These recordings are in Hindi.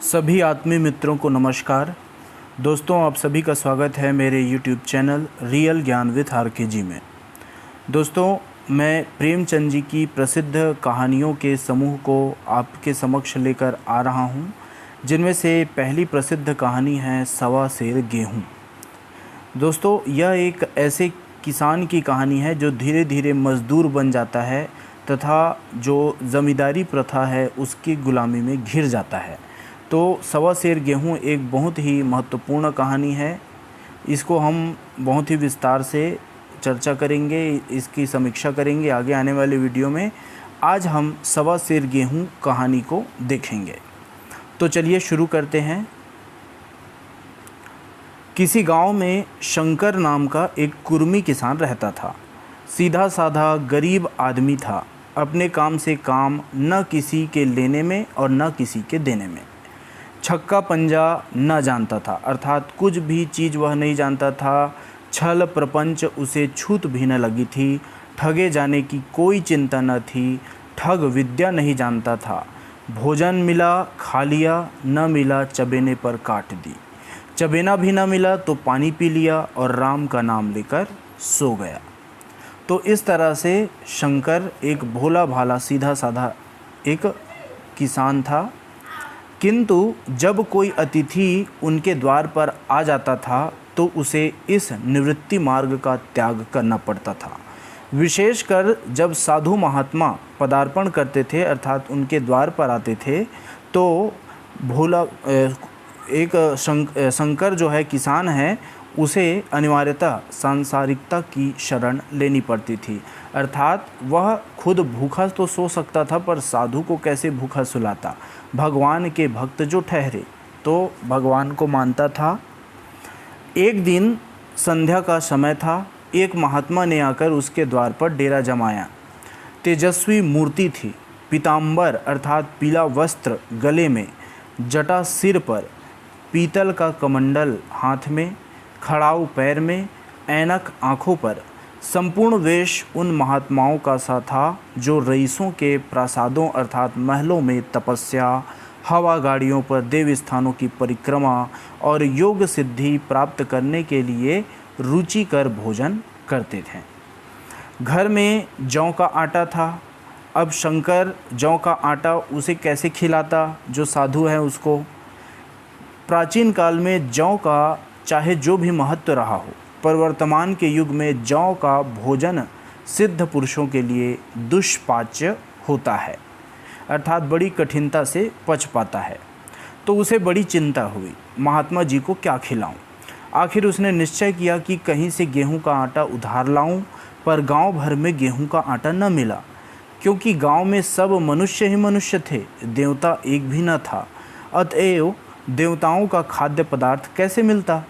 सभी आत्मीय मित्रों को नमस्कार। दोस्तों, आप सभी का स्वागत है मेरे YouTube चैनल रियल ज्ञान विथ आर.के. जी में। दोस्तों, मैं प्रेमचंद जी की प्रसिद्ध कहानियों के समूह को आपके समक्ष लेकर आ रहा हूं, जिनमें से पहली प्रसिद्ध कहानी है सवा सेर गेहूं। दोस्तों, यह एक ऐसे किसान की कहानी है जो धीरे धीरे मज़दूर बन जाता है तथा जो ज़मींदारी प्रथा है उसकी गुलामी में घिर जाता है। तो सवा सेर गेहूँ एक बहुत ही महत्वपूर्ण कहानी है। इसको हम बहुत ही विस्तार से चर्चा करेंगे, इसकी समीक्षा करेंगे आगे आने वाले वीडियो में। आज हम सवा सेर गेहूँ कहानी को देखेंगे। तो चलिए शुरू करते हैं। किसी गांव में शंकर नाम का एक कुर्मी किसान रहता था। सीधा साधा गरीब आदमी था। अपने काम से काम, न किसी के लेने में और न किसी के देने में। छक्का पंजा न जानता था, अर्थात कुछ भी चीज़ वह नहीं जानता था। छल प्रपंच उसे छूत भी न लगी थी। ठगे जाने की कोई चिंता न थी। ठग विद्या नहीं जानता था। भोजन मिला खा लिया, न मिला चबेने पर काट दी। चबेना भी न मिला तो पानी पी लिया और राम का नाम लेकर सो गया। तो इस तरह से शंकर एक भोला भाला सीधा साधा एक किसान था। किंतु जब कोई अतिथि उनके द्वार पर आ जाता था तो उसे इस निवृत्ति मार्ग का त्याग करना पड़ता था। विशेषकर जब साधु महात्मा पदार्पण करते थे, अर्थात उनके द्वार पर आते थे, तो भोला एक शंकर जो है किसान है, उसे अनिवार्यतः सांसारिकता की शरण लेनी पड़ती थी। अर्थात वह खुद भूखा तो सो सकता था, पर साधु को कैसे भूखा सुलाता। भगवान के भक्त जो ठहरे तो भगवान को मानता था। एक दिन संध्या का समय था। एक महात्मा ने आकर उसके द्वार पर डेरा जमाया। तेजस्वी मूर्ति थी। पीताम्बर अर्थात पीला वस्त्र गले में, जटा सिर पर, पीतल का कमंडल हाथ में, खड़ाऊ पैर में, ऐनक आँखों पर। संपूर्ण वेश उन महात्माओं का सा था जो रईसों के प्रासादों अर्थात महलों में तपस्या, हवा गाड़ियों पर देव स्थानों की परिक्रमा और योग सिद्धि प्राप्त करने के लिए रुचिकर भोजन करते थे। घर में जौ का आटा था। अब शंकर जौ का आटा उसे कैसे खिलाता जो साधु है उसको। प्राचीन काल में जौ का चाहे जो भी महत्व रहा हो, पर वर्तमान के युग में जौ का भोजन सिद्ध पुरुषों के लिए दुष्पाच्य होता है, अर्थात बड़ी कठिनता से पच पाता है। तो उसे बड़ी चिंता हुई, महात्मा जी को क्या खिलाऊं। आखिर उसने निश्चय किया कि कहीं से गेहूं का आटा उधार लाऊं, पर गांव भर में गेहूं का आटा न मिला, क्योंकि गांव में सब मनुष्य ही मनुष्य थे, देवता एक भी न था। अतएव देवताओं का खाद्य पदार्थ कैसे मिलता।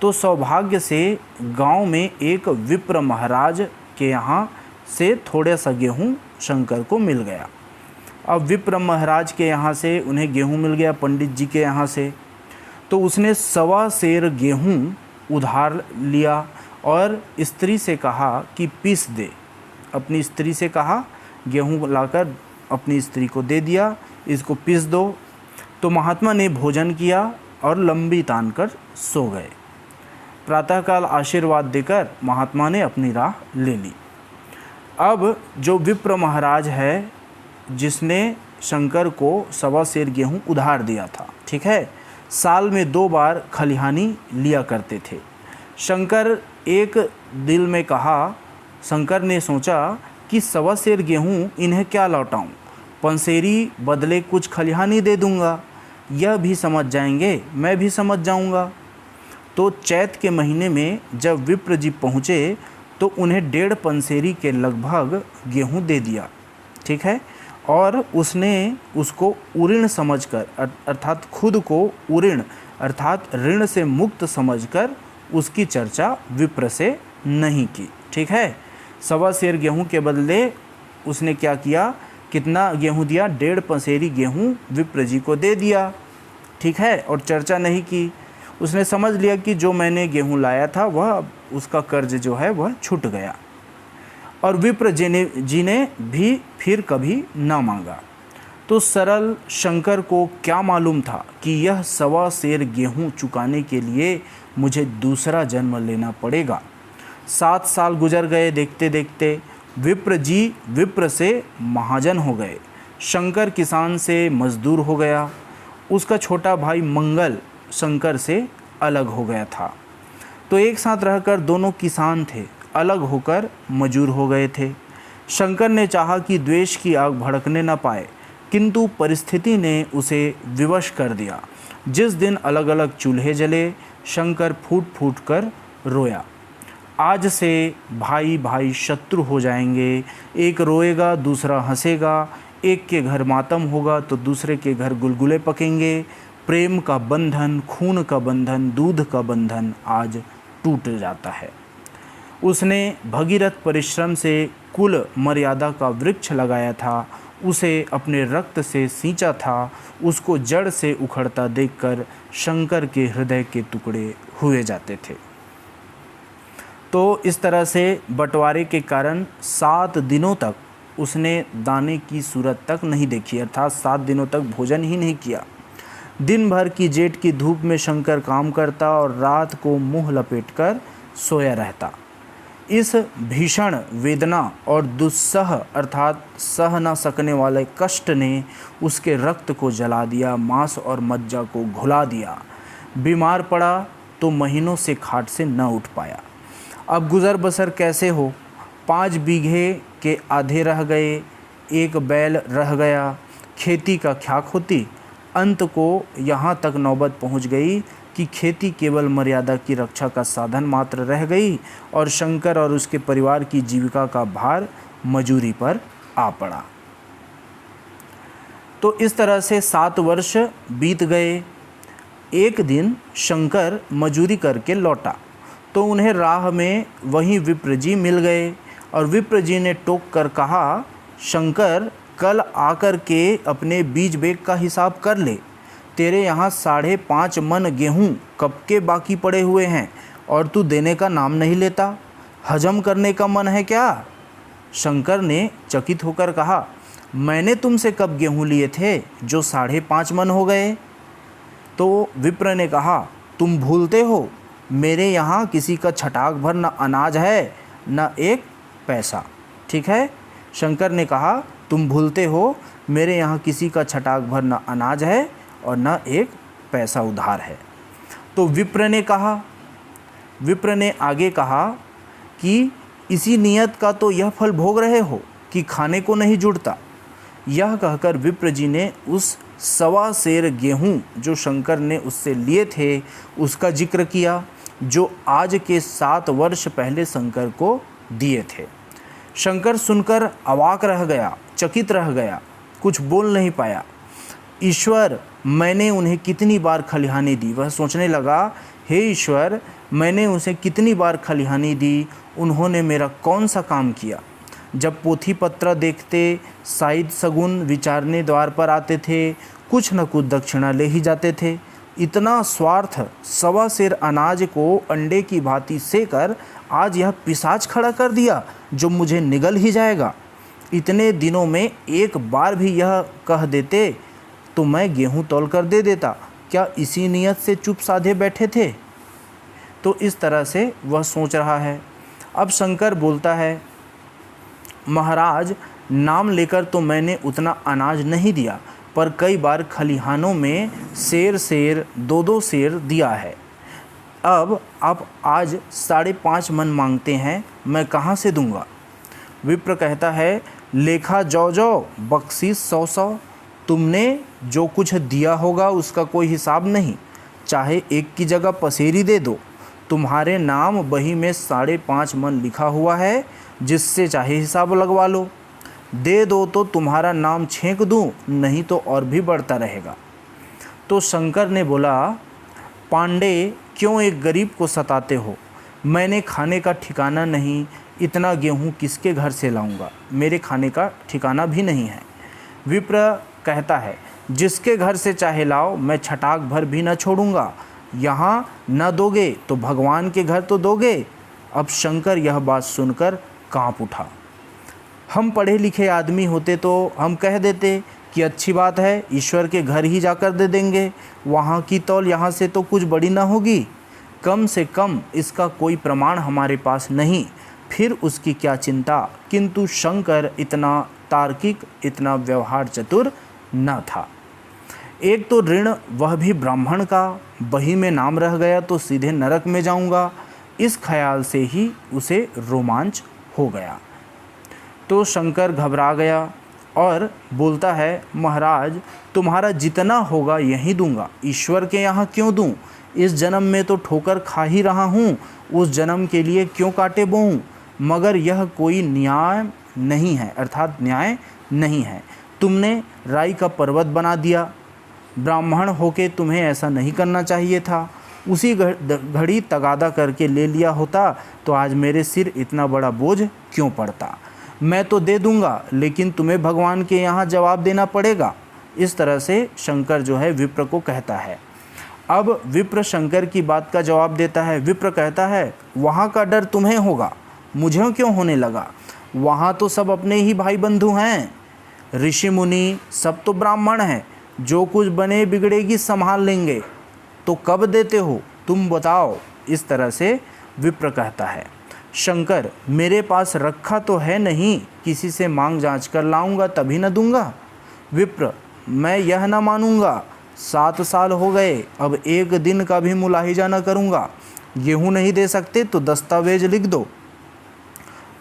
तो सौभाग्य से गांव में एक विप्र महाराज के यहाँ से थोड़ा सा गेहूँ शंकर को मिल गया। अब विप्र महाराज के यहाँ से उन्हें गेहूँ मिल गया, पंडित जी के यहाँ से। तो उसने सवा सेर गेहूँ उधार लिया और स्त्री से कहा कि पीस दे। अपनी स्त्री से कहा, गेहूँ लाकर अपनी स्त्री को दे दिया, इसको पीस दो। तो महात्मा ने भोजन किया और लंबी तान कर सो गए। प्रातःकाल आशीर्वाद देकर महात्मा ने अपनी राह ले ली। अब जो विप्र महाराज है, जिसने शंकर को सवा सेर गेहूँ उधार दिया था, ठीक है, साल में 2 बार खलिहानी लिया करते थे। शंकर एक दिल में कहा, शंकर ने सोचा कि सवा सेर गेहूँ इन्हें क्या लौटाऊँ, पंसेरी बदले कुछ खलिहानी दे दूँगा, यह भी समझ जाएंगे, मैं भी समझ जाऊँगा। तो चैत के महीने में जब विप्र जी पहुँचे तो उन्हें 1.5 पंसेरी के लगभग गेहूँ दे दिया, ठीक है। और उसने उसको उऋण समझकर, अर्थात खुद को उऋण अर्थात ऋण से मुक्त समझकर उसकी चर्चा विप्र से नहीं की, ठीक है। सवा सेर गेहूँ के बदले उसने क्या किया, कितना गेहूँ दिया, 1.5 पंसेरी गेहूँ विप्र जी को दे दिया, ठीक है। और चर्चा नहीं की। उसने समझ लिया कि जो मैंने गेहूँ लाया था वह, उसका कर्ज जो है वह छूट गया। और विप्र जी ने भी फिर कभी न मांगा। तो सरल शंकर को क्या मालूम था कि यह 1.25 गेहूं चुकाने के लिए मुझे दूसरा जन्म लेना पड़ेगा। 7 साल गुजर गए। देखते देखते विप्र जी विप्र से महाजन हो गए। शंकर किसान से मजदूर हो गया। उसका छोटा भाई मंगल शंकर से अलग हो गया था। तो एक साथ रहकर दोनों किसान थे, अलग होकर मजूर हो गए थे। शंकर ने चाहा कि द्वेष की आग भड़कने न पाए, किंतु परिस्थिति ने उसे विवश कर दिया। जिस दिन अलग अलग चूल्हे जले, शंकर फूट फूट कर रोया। आज से भाई भाई शत्रु हो जाएंगे। एक रोएगा, दूसरा हंसेगा। एक के घर मातम होगा तो दूसरे के घर गुलगुले पकेंगे। प्रेम का बंधन, खून का बंधन, दूध का बंधन आज टूट जाता है। उसने भगीरथ परिश्रम से कुल मर्यादा का वृक्ष लगाया था, उसे अपने रक्त से सींचा था। उसको जड़ से उखड़ता देखकर शंकर के हृदय के टुकड़े हुए जाते थे। तो इस तरह से बंटवारे के कारण 7 दिनों तक उसने दाने की सूरत तक नहीं देखी, अर्थात 7 दिनों तक भोजन ही नहीं किया। दिन भर की जेठ की धूप में शंकर काम करता और रात को मुंह लपेटकर सोया रहता। इस भीषण वेदना और दुस्सह अर्थात सह न सकने वाले कष्ट ने उसके रक्त को जला दिया, मांस और मज्जा को घुला दिया। बीमार पड़ा तो महीनों से खाट से न उठ पाया। अब गुज़र बसर कैसे हो। 5 बीघे के आधे रह गए, 1 बैल रह गया। खेती का क्या होती। अंत को यहाँ तक नौबत पहुँच गई कि खेती केवल मर्यादा की रक्षा का साधन मात्र रह गई और शंकर और उसके परिवार की जीविका का भार मजूरी पर आ पड़ा। तो इस तरह से 7 वर्ष बीत गए। एक दिन शंकर मजूरी करके लौटा तो उन्हें राह में वहीं विप्र जी मिल गए और विप्र जी ने टोक कर कहा, शंकर कल आकर के अपने बीज बेग का हिसाब कर ले। तेरे यहाँ 5.5 मन गेहूँ कब के बाकी पड़े हुए हैं और तू देने का नाम नहीं लेता। हजम करने का मन है क्या। शंकर ने चकित होकर कहा, मैंने तुमसे कब गेहूँ लिए थे जो 5.5 मन हो गए। तो विप्र ने कहा, तुम भूलते हो मेरे यहाँ किसी का छटाक भर न अनाज है न एक पैसा। ठीक है। शंकर ने कहा, तुम भूलते हो मेरे यहाँ किसी का छटाक भर न अनाज है और न एक पैसा उधार है। तो विप्र ने आगे कहा कि इसी नियत का तो यह फल भोग रहे हो कि खाने को नहीं जुड़ता। यह कहकर विप्र जी ने उस 1.25 सेर गेहूँ जो शंकर ने उससे लिए थे उसका जिक्र किया, जो आज के 7 वर्ष पहले शंकर को दिए थे। शंकर सुनकर अवाक रह गया, चकित रह गया, कुछ बोल नहीं पाया। ईश्वर, मैंने उन्हें कितनी बार खलिहानी दी। वह सोचने लगा, हे ईश्वर, मैंने उसे कितनी बार खलिहानी दी, उन्होंने मेरा कौन सा काम किया। जब पोथी पत्र देखते, साइद सगुन विचारने द्वार पर आते थे, कुछ न कुछ दक्षिणा ले ही जाते थे। इतना स्वार्थ 1.25 सेर अनाज को अंडे की भांति सेकर आज यह पिशाच खड़ा कर दिया जो मुझे निगल ही जाएगा। इतने दिनों में एक बार भी यह कह देते तो मैं गेहूं तौल कर दे देता। क्या इसी नियत से चुप साधे बैठे थे। तो इस तरह से वह सोच रहा है। अब शंकर बोलता है, महाराज, नाम लेकर तो मैंने उतना अनाज नहीं दिया, पर कई बार खलिहानों में सेर 2-2 सेर दिया है। अब आप आज 5.5 मन मांगते हैं, मैं कहाँ से दूंगा। विप्र कहता है, लेखा जौ बख्शीश 100। तुमने जो कुछ दिया होगा उसका कोई हिसाब नहीं, चाहे एक की जगह पसेरी दे दो। तुम्हारे नाम बही में 5.5 मन लिखा हुआ है, जिससे चाहे हिसाब लगवा लो। दे दो तो तुम्हारा नाम छेंक दूं, नहीं तो और भी बढ़ता रहेगा। तो शंकर ने बोला, पांडे, क्यों एक गरीब को सताते हो। मैंने खाने का ठिकाना नहीं, इतना गेहूँ किसके घर से लाऊंगा, मेरे खाने का ठिकाना भी नहीं है। विप्र कहता है, जिसके घर से चाहे लाओ, मैं छटाक भर भी न छोड़ूंगा। यहाँ न दोगे तो भगवान के घर तो दोगे। अब शंकर यह बात सुनकर कांप उठा। हम पढ़े लिखे आदमी होते तो हम कह देते कि अच्छी बात है, ईश्वर के घर ही जाकर दे देंगे, वहाँ की तौल यहाँ से तो कुछ बड़ी ना होगी, कम से कम इसका कोई प्रमाण हमारे पास नहीं, फिर उसकी क्या चिंता। किंतु शंकर इतना तार्किक, इतना व्यवहार चतुर न था। एक तो ऋण वह भी ब्राह्मण का, बही में नाम रह गया तो सीधे नरक में जाऊंगा, इस ख्याल से ही उसे रोमांच हो गया। तो शंकर घबरा गया और बोलता है, महाराज तुम्हारा जितना होगा यहीं दूंगा, ईश्वर के यहाँ क्यों दूं? इस जन्म में तो ठोकर खा ही रहा हूँ, उस जन्म के लिए क्यों कांटे बोऊं? मगर यह कोई न्याय नहीं है, अर्थात न्याय नहीं है। तुमने राई का पर्वत बना दिया, ब्राह्मण होके तुम्हें ऐसा नहीं करना चाहिए था। उसी घड़ी तगादा करके ले लिया होता तो आज मेरे सिर इतना बड़ा बोझ क्यों पड़ता। मैं तो दे दूंगा, लेकिन तुम्हें भगवान के यहाँ जवाब देना पड़ेगा। इस तरह से शंकर जो है विप्र को कहता है। अब विप्र शंकर की बात का जवाब देता है। विप्र कहता है, वहाँ का डर तुम्हें होगा, मुझे क्यों होने लगा? वहाँ तो सब अपने ही भाई बंधु हैं, ऋषि मुनि सब तो ब्राह्मण हैं, जो कुछ बने बिगड़ेगी संभाल लेंगे। तो कब देते हो तुम बताओ? इस तरह से विप्र कहता है। शंकर, मेरे पास रखा तो है नहीं, किसी से मांग जांच कर लाऊंगा तभी न दूंगा। विप्र, मैं यह न मानूंगा, 7 साल हो गए, अब एक दिन का भी मुलाहिजा न करूंगा। गेहूं नहीं दे सकते तो दस्तावेज लिख दो।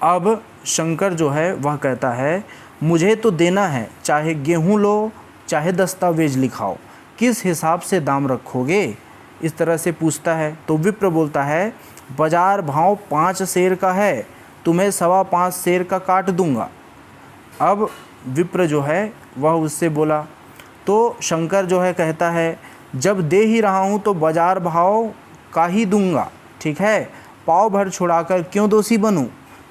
अब शंकर जो है वह कहता है, मुझे तो देना है, चाहे गेहूं लो चाहे दस्तावेज लिखाओ, किस हिसाब से दाम रखोगे? इस तरह से पूछता है। तो विप्र बोलता है, बाजार भाव 5 सेर का है, तुम्हें 5.25 सेर का काट दूंगा। अब विप्र जो है वह उससे बोला। तो शंकर जो है कहता है, जब दे ही रहा हूँ तो बाजार भाव का ही दूंगा, ठीक है, पाव भर छुड़ाकर क्यों दोषी बनूं?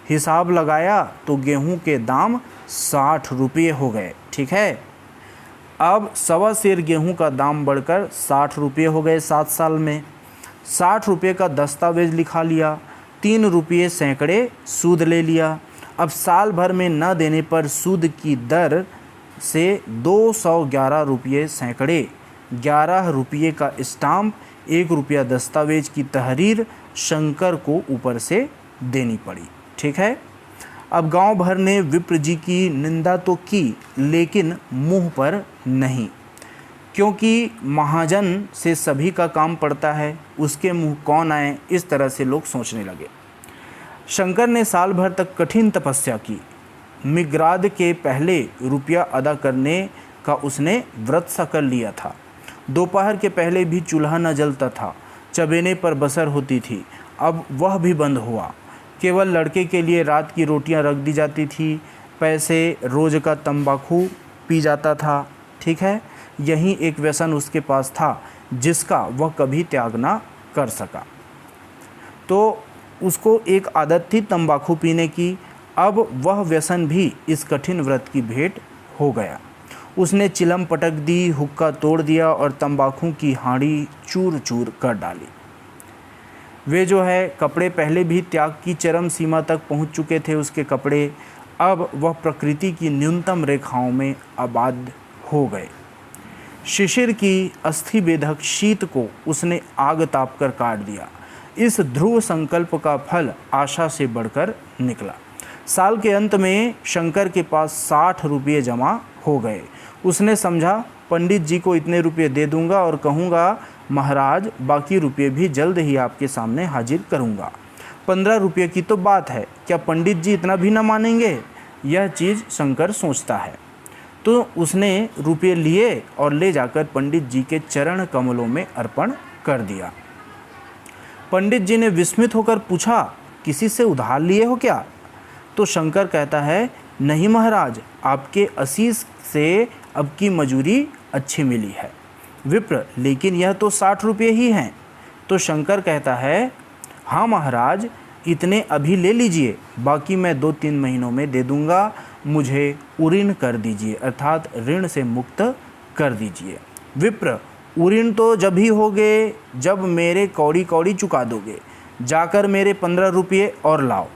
हिसाब लगाया तो गेहूं के दाम 60 रुपये हो गए, ठीक है। अब 1.25 सेर गेहूं का दाम बढ़कर 60 रुपये हो गए 7 साल में। 60 रुपये का दस्तावेज लिखा लिया, 3 रुपये सैकड़े सूद ले लिया। अब साल भर में न देने पर सूद की दर से 211 रुपये सैकड़े, 11 रुपये का स्टाम्प, 1 रुपया दस्तावेज की तहरीर शंकर को ऊपर से देनी पड़ी, ठीक है। अब गांव भर ने विप्र जी की निंदा तो की, लेकिन मुंह पर नहीं, क्योंकि महाजन से सभी का काम पड़ता है, उसके मुंह कौन आए, इस तरह से लोग सोचने लगे। शंकर ने साल भर तक कठिन तपस्या की। मिग्राद के पहले रुपया अदा करने का उसने व्रत सा कर लिया था। दोपहर के पहले भी चूल्हा न जलता था, चबेने पर बसर होती थी, अब वह भी बंद हुआ। केवल लड़के के लिए रात की रोटियां रख दी जाती थी, पैसे रोज़ का तंबाकू पी जाता था, ठीक है। यही एक व्यसन उसके पास था जिसका वह कभी त्याग ना कर सका। तो उसको एक आदत थी तंबाकू पीने की, अब वह व्यसन भी इस कठिन व्रत की भेंट हो गया। उसने चिलम पटक दी, हुक्का तोड़ दिया और तंबाकू की हांडी चूर चूर कर डाली। वे जो है कपड़े पहले भी त्याग की चरम सीमा तक पहुंच चुके थे उसके कपड़े, अब वह प्रकृति की न्यूनतम रेखाओं में आबाद हो गए। शिशिर की अस्थि बेधक शीत को उसने आग ताप कर काट दिया। इस ध्रुव संकल्प का फल आशा से बढ़कर निकला। साल के अंत में शंकर के पास 60 रुपये जमा हो गए। उसने समझा, पंडित जी को इतने रुपये दे दूंगा और कहूँगा, महाराज बाकी रुपये भी जल्द ही आपके सामने हाजिर करूंगा। 15 रुपये की तो बात है, क्या पंडित जी इतना भी ना मानेंगे? यह चीज़ शंकर सोचता है। तो उसने रुपये लिए और ले जाकर पंडित जी के चरण कमलों में अर्पण कर दिया। पंडित जी ने विस्मित होकर पूछा, किसी से उधार लिए हो क्या? तो शंकर कहता है, नहीं महाराज, आपके आशीष से अब की मजूरी अच्छी मिली है। विप्र, लेकिन यह तो 60 रुपये ही हैं। तो शंकर कहता है, हाँ महाराज, इतने अभी ले लीजिए, बाकी मैं 2-3 महीनों में दे दूंगा। मुझे उऋण कर दीजिए, अर्थात ऋण से मुक्त कर दीजिए। विप्र, उऋण तो जब ही होगे जब मेरे कौड़ी कौड़ी चुका दोगे, जाकर मेरे 15 रुपये और लाओ।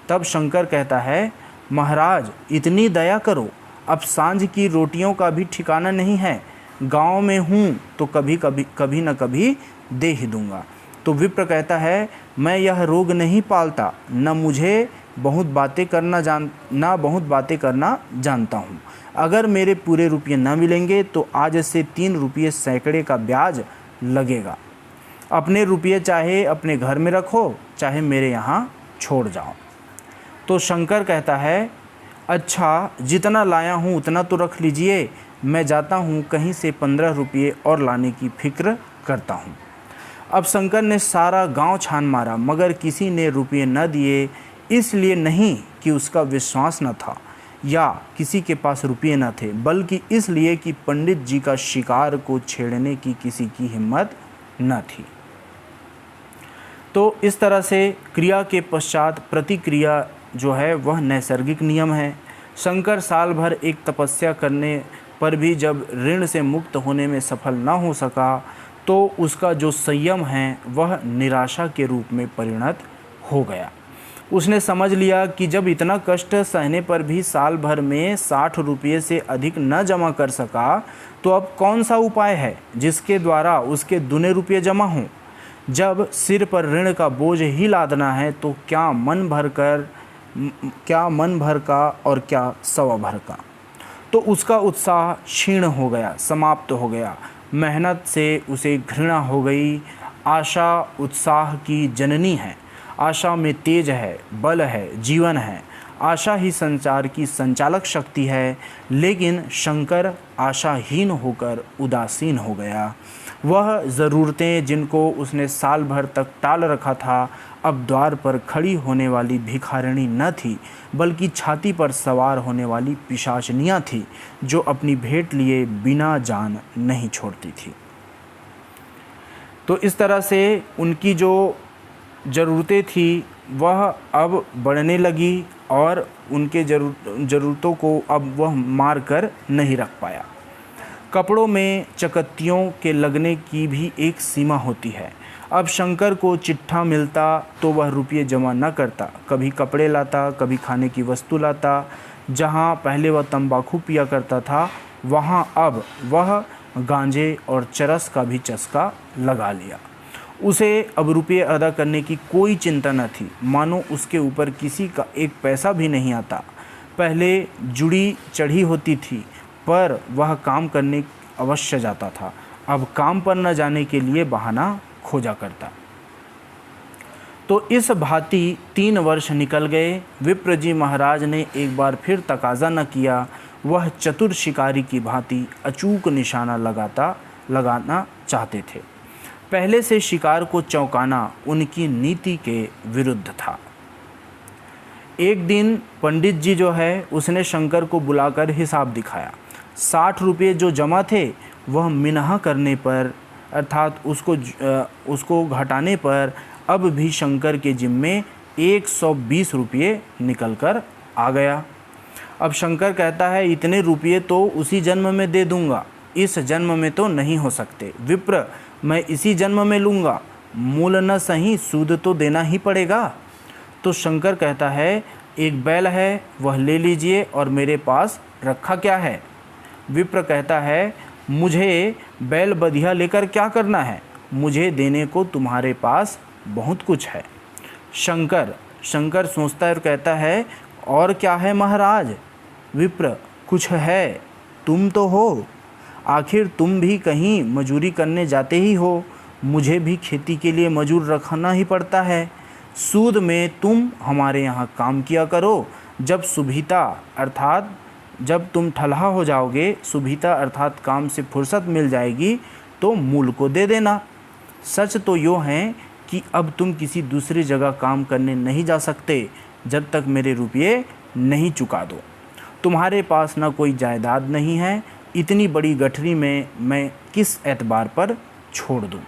तब शंकर कहता है, महाराज इतनी दया करो, अब सांझ की रोटियों का भी ठिकाना नहीं है। गांव में हूँ तो कभी न कभी दे ही दूंगा। तो विप्र कहता है, मैं यह रोग नहीं पालता, न बहुत बातें करना जानता हूँ। अगर मेरे पूरे रुपये न मिलेंगे तो आज से 3 रुपये सैकड़े का ब्याज लगेगा। अपने रुपये चाहे अपने घर में रखो, चाहे मेरे यहाँ छोड़ जाओ। तो शंकर कहता है, अच्छा जितना लाया हूँ उतना तो रख लीजिए, मैं जाता हूँ कहीं से 15 रुपये और लाने की फिक्र करता हूँ। अब शंकर ने सारा गांव छान मारा मगर किसी ने रुपये न दिए। इसलिए नहीं कि उसका विश्वास न था या किसी के पास रुपये न थे, बल्कि इसलिए कि पंडित जी का शिकार को छेड़ने की किसी की हिम्मत न थी। तो इस तरह से क्रिया के पश्चात प्रतिक्रिया जो है वह नैसर्गिक नियम है। शंकर साल भर एक तपस्या करने पर भी जब ऋण से मुक्त होने में सफल न हो सका तो उसका जो संयम है वह निराशा के रूप में परिणत हो गया। उसने समझ लिया कि जब इतना कष्ट सहने पर भी साल भर में 60 रुपये से अधिक न जमा कर सका तो अब कौन सा उपाय है जिसके द्वारा उसके दुने रुपये जमा हों। जब सिर पर ऋण का बोझ ही लादना है तो क्या मन भर का और क्या सवा भर का। तो उसका उत्साह क्षीण हो गया, समाप्त हो गया। मेहनत से उसे घृणा हो गई। आशा उत्साह की जननी है। आशा में तेज है, बल है, जीवन है। आशा ही संचार की संचालक शक्ति है। लेकिन शंकर आशाहीन होकर उदासीन हो गया। वह ज़रूरतें जिनको उसने साल भर तक टाल रखा था अब द्वार पर खड़ी होने वाली भिखारिणी न थी, बल्कि छाती पर सवार होने वाली पिशाचनियाँ थी जो अपनी भेंट लिए बिना जान नहीं छोड़ती थी। तो इस तरह से उनकी जो ज़रूरतें थी वह अब बढ़ने लगी और उनके ज़रूरतों को अब वह मार कर नहीं रख पाया। कपड़ों में चकत्तियों के लगने की भी एक सीमा होती है। अब शंकर को चिट्ठा मिलता तो वह रुपये जमा न करता, कभी कपड़े लाता, कभी खाने की वस्तु लाता। जहाँ पहले वह तंबाकू पिया करता था वहाँ अब वह गांजे और चरस का भी चस्का लगा लिया। उसे अब रुपये अदा करने की कोई चिंता न थी, मानो उसके ऊपर किसी का एक पैसा भी नहीं आता। पहले जुड़ी चढ़ी होती थी पर वह काम करने अवश्य जाता था, अब काम पर न जाने के लिए बहाना खोजा करता। तो इस भांति 3 वर्ष निकल गए। विप्र जी महाराज ने एक बार फिर तकाजा न किया। वह चतुर शिकारी की भांति अचूक निशाना लगाना चाहते थे। पहले से शिकार को चौंकाना उनकी नीति के विरुद्ध था। एक दिन पंडित जी जो है उसने शंकर को बुलाकर हिसाब दिखाया। 60 रुपये जो जमा थे वह मिन्हा करने पर अर्थात उसको घटाने पर अब भी शंकर के जिम्मे 120 रुपये निकल कर आ गया। अब शंकर कहता है, इतने रुपये तो उसी जन्म में दे दूंगा, इस जन्म में तो नहीं हो सकते। विप्र, मैं इसी जन्म में लूँगा, मूल न सही सूद तो देना ही पड़ेगा। तो शंकर कहता है, एक बैल है वह ले लीजिए और मेरे पास रखा क्या है। विप्र कहता है, मुझे बैल बधिया लेकर क्या करना है, मुझे देने को तुम्हारे पास बहुत कुछ है। शंकर सोचता है और कहता है, और क्या है महाराज। विप्र, कुछ है, तुम तो हो, आखिर तुम भी कहीं मजूरी करने जाते ही हो, मुझे भी खेती के लिए मजूर रखना ही पड़ता है। सूद में तुम हमारे यहाँ काम किया करो, जब सुभिता अर्थात जब तुम ठल्हा हो जाओगे, सुभिता अर्थात काम से फुर्सत मिल जाएगी तो मूल को दे देना। सच तो यो है कि अब तुम किसी दूसरी जगह काम करने नहीं जा सकते जब तक मेरे रुपये नहीं चुका दो। तुम्हारे पास ना कोई जायदाद नहीं है, इतनी बड़ी गठरी में मैं किस एतबार पर छोड़ दूँ।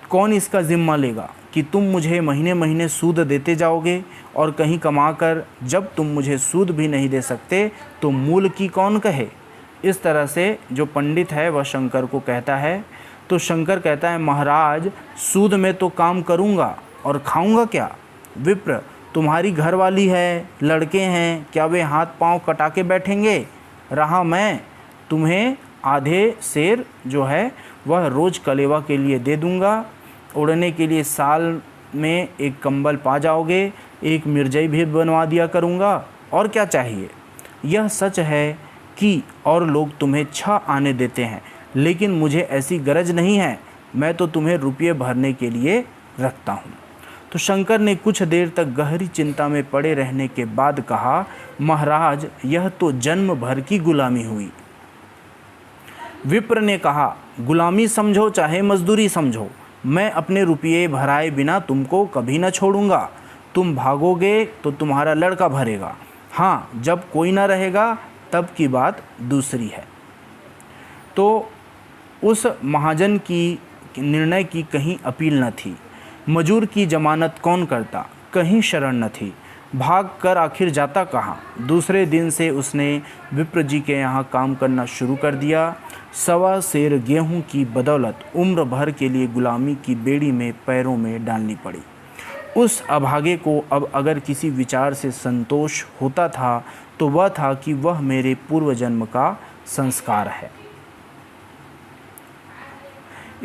कौन इसका ज़िम्मा लेगा कि तुम मुझे महीने महीने सूद देते जाओगे और कहीं कमाकर जब तुम मुझे सूद भी नहीं दे सकते तो मूल की कौन कहे। इस तरह से जो पंडित है वह शंकर को कहता है। तो शंकर कहता है, महाराज सूद में तो काम करूँगा और खाऊँगा क्या। विप्र, तुम्हारी घरवाली है, लड़के हैं, क्या वे हाथ पांव कटा के बैठेंगे। रहा मैं तुम्हें आधे शेर जो है वह रोज़ कलेवा के लिए दे दूँगा। उड़ने के लिए साल में एक कंबल पा जाओगे, एक मिर्जई भी बनवा दिया करूँगा, और क्या चाहिए। यह सच है कि और लोग तुम्हें 6 आने देते हैं, लेकिन मुझे ऐसी गरज नहीं है, मैं तो तुम्हें रुपये भरने के लिए रखता हूँ। तो शंकर ने कुछ देर तक गहरी चिंता में पड़े रहने के बाद कहा, महाराज यह तो जन्म भर की गुलामी हुई। विप्र ने कहा, गुलामी समझो चाहे मजदूरी समझो, मैं अपने रुपये भराए बिना तुमको कभी न छोड़ूंगा। तुम भागोगे तो तुम्हारा लड़का भरेगा, हाँ जब कोई ना रहेगा तब की बात दूसरी है। तो उस महाजन की निर्णय की कहीं अपील न थी। मजूर की जमानत कौन करता, कहीं शरण न थी। भाग कर आखिर जाता कहाँ। दूसरे दिन से उसने विप्र जी के यहाँ काम करना शुरू कर दिया। 1.25 सेर गेहूँ की बदौलत उम्र भर के लिए गुलामी की बेड़ी में पैरों में डालनी पड़ी। उस अभागे को अब अगर किसी विचार से संतोष होता था तो वह था कि वह मेरे पूर्व जन्म का संस्कार है।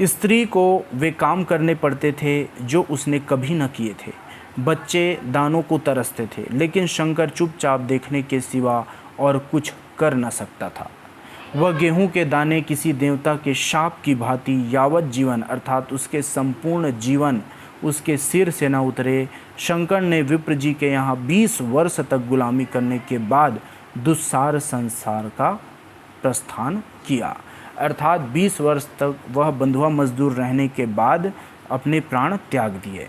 स्त्री को वे काम करने पड़ते थे जो उसने कभी न किए थे। बच्चे दानों को तरसते थे, लेकिन शंकर चुपचाप देखने के सिवा और कुछ कर न सकता था। वह गेहूं के दाने किसी देवता के शाप की भांति यावत जीवन अर्थात उसके संपूर्ण जीवन उसके सिर से न उतरे। शंकर ने विप्र जी के यहाँ 20 वर्ष तक गुलामी करने के बाद दुस्सार संसार का प्रस्थान किया, अर्थात 20 वर्ष तक वह बंधुआ मजदूर रहने के बाद अपने प्राण त्याग दिए।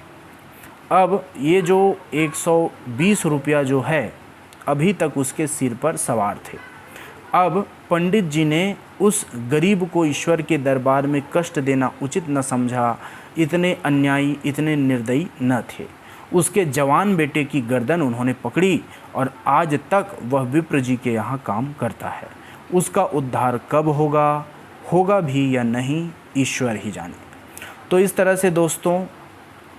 अब ये जो 120 रुपया जो है अभी तक उसके सिर पर सवार थे। अब पंडित जी ने उस गरीब को ईश्वर के दरबार में कष्ट देना उचित न समझा। इतने अन्यायी, इतने निर्दयी न थे। उसके जवान बेटे की गर्दन उन्होंने पकड़ी और आज तक वह विप्र जी के यहाँ काम करता है। उसका उद्धार कब होगा भी या नहीं, ईश्वर ही जाने। तो इस तरह से दोस्तों,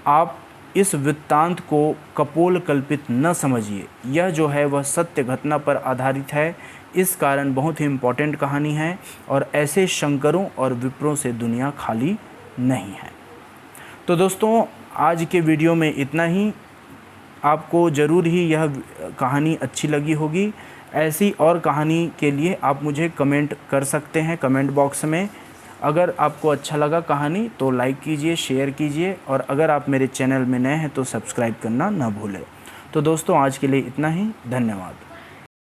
आप इस वृत्तांत को कपोल कल्पित न समझिए। यह जो है वह सत्य घटना पर आधारित है। इस कारण बहुत ही इम्पोर्टेंट कहानी है और ऐसे शंकरों और विप्रों से दुनिया खाली नहीं है। तो दोस्तों, आज के वीडियो में इतना ही। आपको ज़रूर ही यह कहानी अच्छी लगी होगी। ऐसी और कहानी के लिए आप मुझे कमेंट कर सकते हैं कमेंट बॉक्स में। अगर आपको अच्छा लगा कहानी तो लाइक कीजिए, शेयर कीजिए, और अगर आप मेरे चैनल में नए हैं तो सब्सक्राइब करना ना भूलें। तो दोस्तों, आज के लिए इतना ही। धन्यवाद।